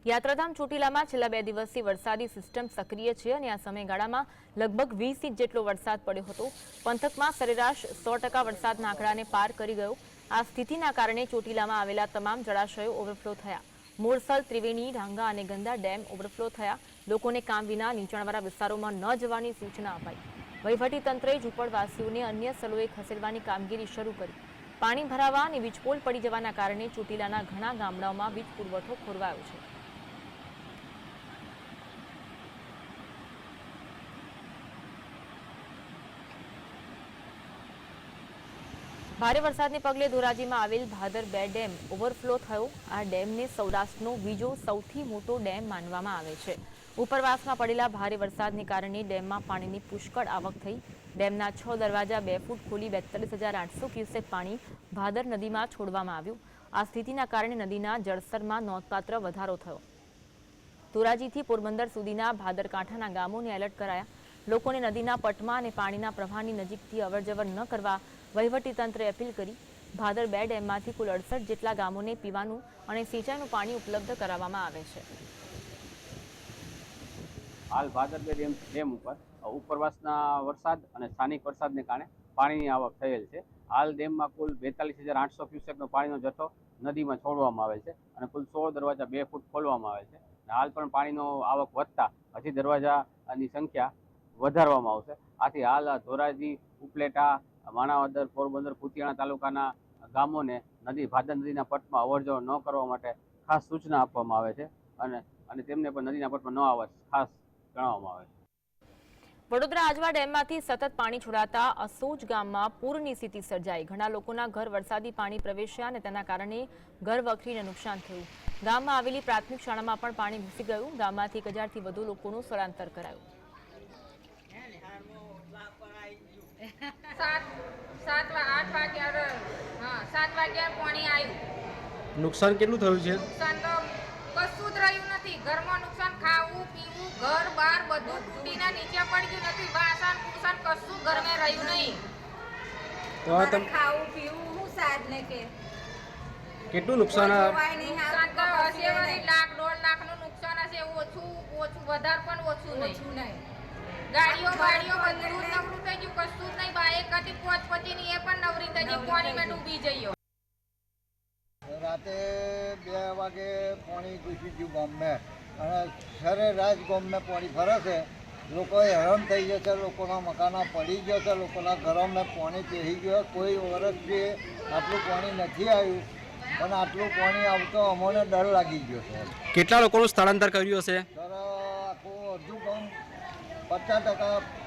યાત્રાધામ ચોટીલામાં છેલ્લા 2 દિવસથી વરસાદી સિસ્ટમ સક્રિય છે અને આ સમયગાળામાં લગભગ 20 ઇંચ જેટલો વરસાદ પડ્યો હતો। પંથકમાં સરેરાશ 100% વરસાદના આંકડાને પાર કરી ગયો। આ સ્થિતિના કારણે ચોટીલામાં આવેલા તમામ જળાશયો ઓવરફ્લો થયા। મોરસલ, ત્રિવેણી, ઢાંગા અને ગંદા ડેમ ઓવરફ્લો થયા। લોકોને કામ વિના નીચાણવાળા વિસ્તારોમાં ન જવાની સૂચના અપાઈ। વહીવટીતંત્રે ઝૂંપડવાસીઓને અન્ય સ્થળોએ ખસેડવાની કામગીરી શરૂ કરી। પાણી ભરાવા અને વીજપોલ પડી જવાના કારણે ચોટીલાના ઘણા ગામડાઓમાં વીજ પુરવઠો ખોરવાયો છે। ભારે વરસાદને પગલે ધોરાજીમાં આવેલ ભાદર 2 ડેમ ઓવરફ્લો થયો। આ ડેમને સૌરાષ્ટ્રનો બીજો સૌથી મોટો ડેમ માનવામાં આવે છે। ઉપરવાસમાં પડેલા ભારે વરસાદને કારણે ડેમમાં પાણીની પુષ્કળ આવક થઈ। ડેમના 6 દરવાજા 2 ફૂટ ખોલી 42,800 ક્યુસેક પાણી ભાદર નદીમાં છોડવામાં આવ્યું। આ સ્થિતિના કારણે નદીના જળસ્તરમાં નોંધપાત્ર વધારો થયો। ધોરાજીથી પોરબંદર સુધીના ભાદર કાંઠાના ગામોને એલર્ટ કરાયા। લોકોને નદીના પટમાં અને પાણીના પ્રવાહની નજીકથી અવરજવર ન કરવા વહીવટીતંત્રે અપીલ કરી। ભાદર 2 ડેમમાંથી કુલ 68 જેટલા ગામોને પીવાનું અને સિંચાઈનું પાણી ઉપલબ્ધ કરાવવામાં આવે છે। હાલ ભાદર 2 ડેમ ઉપર ઉપરવાસના વરસાદ અને સ્થાનિક વરસાદને કારણે પાણીની આવક થયેલ છે। હાલ ડેમમાં કુલ 42,800 ક્યુસેકનો પાણીનો જથ્થો નદીમાં છોડવામાં આવેલ છે અને કુલ 16 દરવાજા 2 ફૂટ ખોલવામાં આવેલ છે। હાલ પણ પાણીનો આવક વધતા હજી દરવાજાની સંખ્યા વધારવામાં આવશે। આથી હાલ ધોરાજી, ઉપલેટા, માણાવદર, પોરબંદર, કુતિયાણા તાલુકાના ગામોને ભાદર નદીના પટમાં અવરજવર ન કરવા માટે ખાસ સૂચના આપવામાં આવે છે અને તેમને પણ નદીના પટમાં ન આવવા ખાસ જણાવવામાં આવે છે। વડોદરા આજવા ડેમમાંથી સતત પાણી છોડાતા અસોજ ગામમાં પૂરની સ્થિતિ સર્જાઈ। ઘણા લોકોના ઘર વરસાદી પાણી પ્રવેશ્યા અને તેના કારણે ઘર વખરીને નુકસાન થયું। ગામમાં આવેલી પ્રાથમિક શાળામાં પણ પાણી ઘૂસી ગયું। ગામમાંથી 1000થી વધુ લોકોનું સ્થળાંતર કરાયું। 7 વાગ્યા પાણી આવ્યું। નુકસાન કેટલું થયું છે? નુકસાન તો કશું જ રહ્યું નથી। ઘરમાં નુકસાન, ખાવું પીવું, ઘર બાર બધું તૂટીને નીચે પડી ગયું નથી। વાસણ કુસણ કશું ઘરમાં રહ્યું નહીં। તો આ તમે ખાવું પીવું હું સાજ ને કે કેટલું નુકસાન? નુકસાન તો હશે વળી લાખ 1.5 લાખનું નુકસાન હશે। ઓછું વધારે પણ ઓછું નહીં। ગાડીઓ બધું નવરું થઈ ગયું, કશું જ નહીં। બાઇક હતી પહોંચની એ પણ નવરી થઈ ગઈ, પાણીમાં ડૂબી જઈએ। રાતે 2 વાગે પાણી ઘૂસી ગયું ગામમાં અને સરેરાશ ગામમાં પાણી ફરે છે। લોકો હેરાન થઈ જશે, લોકોના મકાનો પડી ગયો છે, લોકોના ઘરોમાં પાણી પહેરી ગયો। કોઈ વર્ષથી આટલું પાણી નથી આવ્યું પણ આટલું પાણી આવતો અમને ડર લાગી ગયો છે। કેટલા લોકોનું સ્થળાંતર કર્યું હશે? સર આખું અડધું ગામ 50%